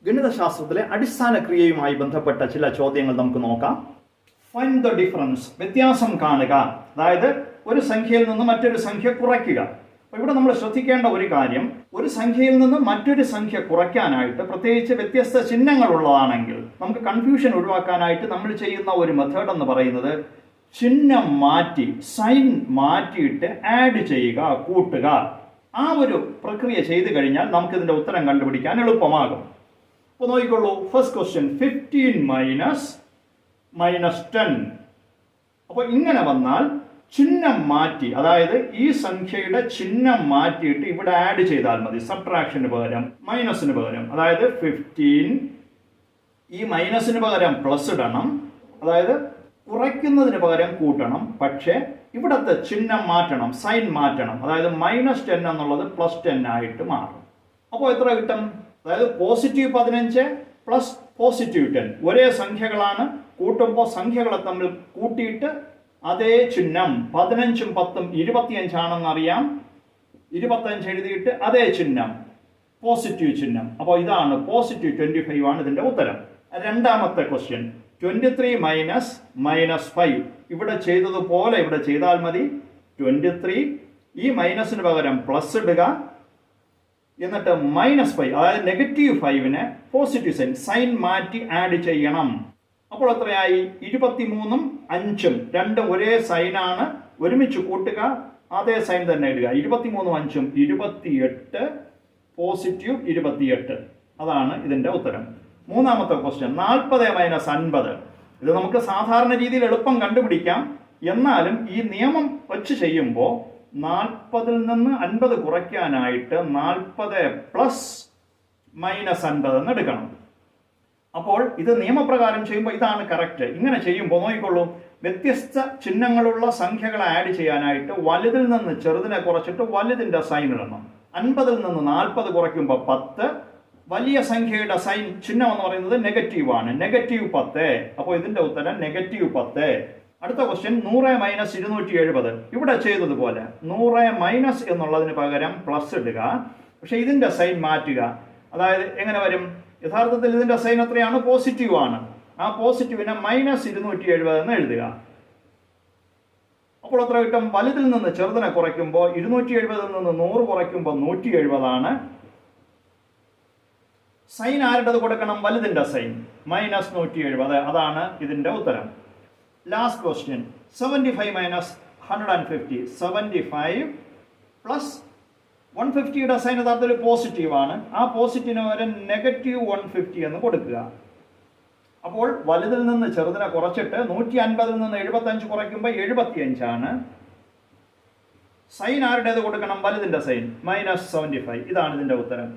ഗണിതശാസ്ത്രത്തിലെ അടിസ്ഥാന ക്രിയയുമായി ബന്ധപ്പെട്ട ചില ചോദ്യങ്ങൾ നമുക്ക് നോക്കാം. ഫൈൻഡ് ദ ഡിഫറൻസ്, വ്യത്യാസം കാണുക. അതായത് ഒരു സംഖ്യയിൽ നിന്ന് മറ്റൊരു സംഖ്യ കുറയ്ക്കുക. അപ്പോൾ ഇവിടെ നമ്മൾ ശ്രദ്ധിക്കേണ്ട ഒരു കാര്യം, ഒരു സംഖ്യയിൽ നിന്ന് മറ്റൊരു സംഖ്യ കുറയ്ക്കാനായിട്ട് പ്രത്യേകിച്ച് വ്യത്യസ്ത ചിഹ്നങ്ങൾ ഉള്ളതാണെങ്കിൽ നമുക്ക് കൺഫ്യൂഷൻ ഒഴിവാക്കാനായിട്ട് നമ്മൾ ചെയ്യുന്ന ഒരു മെത്തേഡ് എന്ന് പറയുന്നത് ചിഹ്നം മാറ്റി, സൈൻ മാറ്റിയിട്ട് ആഡ് ചെയ്യുക, കൂട്ടുക. ആ ഒരു പ്രക്രിയ ചെയ്തു കഴിഞ്ഞാൽ നമുക്കിതിൻ്റെ ഉത്തരം കണ്ടുപിടിക്കാൻ എളുപ്പമാകും. അപ്പോൾ നോക്കിക്കൊള്ളൂ, ഫസ്റ്റ് ക്വസ്റ്റ്യൻ 15 മൈനസ് 10. അപ്പോൾ ഇങ്ങനെ വന്നാൽ ചിഹ്നം മാറ്റി, അതായത് ഈ സംഖ്യയുടെ ചിഹ്നം മാറ്റിയിട്ട് ഇവിടെ ആഡ് ചെയ്താൽ മതി. സബ്ട്രാക്ഷന് പകരം മൈനസിന് പകരം, അതായത് 15 ഈ മൈനസിന് പകരം പ്ലസ് ഇടണം, അതായത് കുറയ്ക്കുന്നതിന് പകരം കൂട്ടണം. പക്ഷേ ഇവിടത്തെ ചിഹ്നം മാറ്റണം, സൈൻ മാറ്റണം. അതായത് -10 എന്നുള്ളത് +10 ആയിട്ട് മാറും. അപ്പോൾ എത്ര കിട്ടും? അതായത് +15 പ്ലസ് +10 ഒരേ സംഖ്യകളാണ്. കൂട്ടുമ്പോൾ സംഖ്യകളെ തമ്മിൽ കൂട്ടിയിട്ട് അതേ ചിഹ്നം, 15ഉം 10ഉം 25 ആണെന്ന് അറിയാം. 25 എഴുതിയിട്ട് അതേ ചിഹ്നം, പോസിറ്റീവ് ചിഹ്നം. അപ്പോൾ ഇതാണ് +25 ആണ് ഇതിന്റെ ഉത്തരം. രണ്ടാമത്തെ ക്വസ്റ്റ്യൻ 23 -5. ഇവിടെ ചെയ്തതുപോലെ ഇവിടെ ചെയ്താൽ മതി. 23 ഈ മൈനസിന് പകരം പ്ലസ് ഇടുക, എന്നിട്ട് -5, അതായത് -5നെ പോസിറ്റീവ് സൈൻ മാറ്റി ആഡ് ചെയ്യണം. അപ്പോൾ എത്രയായി? 23ഉം 5ഉം രണ്ടും ഒരേ സൈനാണ്, ഒരുമിച്ച് കൂട്ടുക, അതേ സൈൻ തന്നെ ഇടുക. 23ഉം 5ഉം 28, പോസിറ്റീവ് 28. അതാണ് ഇതിന്റെ ഉത്തരം. മൂന്നാമത്തെ ക്വസ്റ്റ്യൻ 40 - 50. ഇത് നമുക്ക് സാധാരണ രീതിയിൽ എളുപ്പം കണ്ടുപിടിക്കാം. എന്നാലും ഈ നിയമം വെച്ച് ചെയ്യുമ്പോൾ 40ൽ നിന്ന് 50 കുറയ്ക്കാനായിട്ട് 40 പ്ലസ് -50 എന്ന് എടുക്കണം. അപ്പോൾ ഇത് നിയമപ്രകാരം ചെയ്യുമ്പോൾ ഇതാണ് കറക്റ്റ്. ഇങ്ങനെ ചെയ്യുമ്പോൾ നോക്കിക്കൊള്ളൂ, വ്യത്യസ്ത ചിഹ്നങ്ങളുള്ള സംഖ്യകളെ ആഡ് ചെയ്യാനായിട്ട് വലുതിൽ നിന്ന് ചെറുതിനെ കുറച്ചിട്ട് വലുതിന്റെ സൈൻ ഇടണം. 50ൽ നിന്ന് 40 കുറയ്ക്കുമ്പോൾ 10. വലിയ സംഖ്യയുടെ സൈൻ ചിഹ്നം എന്ന് പറയുന്നത് നെഗറ്റീവ് ആണ്, -10. അപ്പോൾ ഇതിന്റെ ഉത്തരം -10. അടുത്ത ക്വസ്റ്റ്യൻ 100 - 270. ഇവിടെ ചെയ്തതുപോലെ 100 - എന്നുള്ളതിന് പകരം പ്ലസ് ഇടുക, പക്ഷെ ഇതിന്റെ സൈൻ മാറ്റുക. അതായത് എങ്ങനെ വരും? യഥാർത്ഥത്തിൽ ഇതിന്റെ സൈൻ എത്രയാണ്? പോസിറ്റീവ് ആണ്. ആ പോസിറ്റീവിനെ -270 എന്ന് എഴുതുക. അപ്പോൾ എത്ര കിട്ടും? വലുതിൽ നിന്ന് ചെറുതിനെ കുറയ്ക്കുമ്പോൾ 270ൽ നിന്ന് 100 കുറയ്ക്കുമ്പോൾ 170 ആണ്. സൈൻ ആരുടേത് കൊടുക്കണം? വലുതിന്റെ സൈൻ, -170. അതാണ് ഇതിന്റെ ഉത്തരം. Last question 75 - 150. 75 പ്ലസ് 150യുടെ സൈൻ യഥാർത്ഥത്തിൽ പോസിറ്റീവ് ആണ്. ആ പോസിറ്റീവിന് പകരം -150 എന്ന് കൊടുക്കുക. അപ്പോൾ വലുതിൽ നിന്ന് ചെറുതിനെ കുറച്ചിട്ട് 150ൽ നിന്ന് 75 കുറയ്ക്കുമ്പോൾ 75 ആണ്. സൈൻ ആരുടേത് കൊടുക്കണം? വലുതിന്റെ സൈൻ, -75. ഇതാണ് ഇതിന്റെ ഉത്തരം.